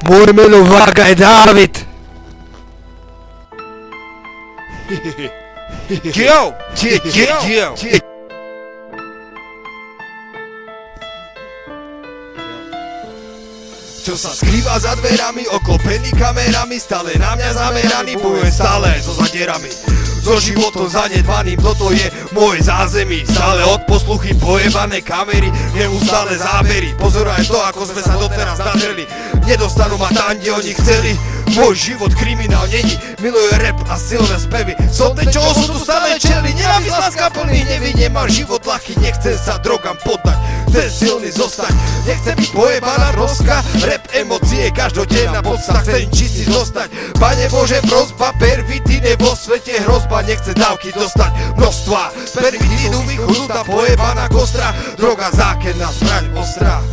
Môj meno Vága je Dávid. Yo! Yo! Čo sa skrýva za dverami, oklopený kamerami, stále na mňa zameraný, bojujem stále so zadierami. So životom zanedbaným, toto je moje zázemí. Stále od posluchy pojebané kamery, neustále zábery. Pozoraj to, ako sme sa doteraz nadreli. Nedostanú ma tam, kde oni chceli. Môj život kriminál není, miluje rap a silné spevy. Som ten, čo sú tu stále čeli. Nenávisť, láska plný, nevidie, mám život ľahký. Nechcem sa drogám poddať, chcem silný zostať. Nechcem byť pojebaná troska, rap emócie, každodenná podsta. Chcem čistý zostať, Pane Bože prosba, pervitíne vo svete hrozba. Nechce dávky dostať množstva, pervitínu vychudnutá pojebaná kostra. Droga zákerná, zbraň ostrá.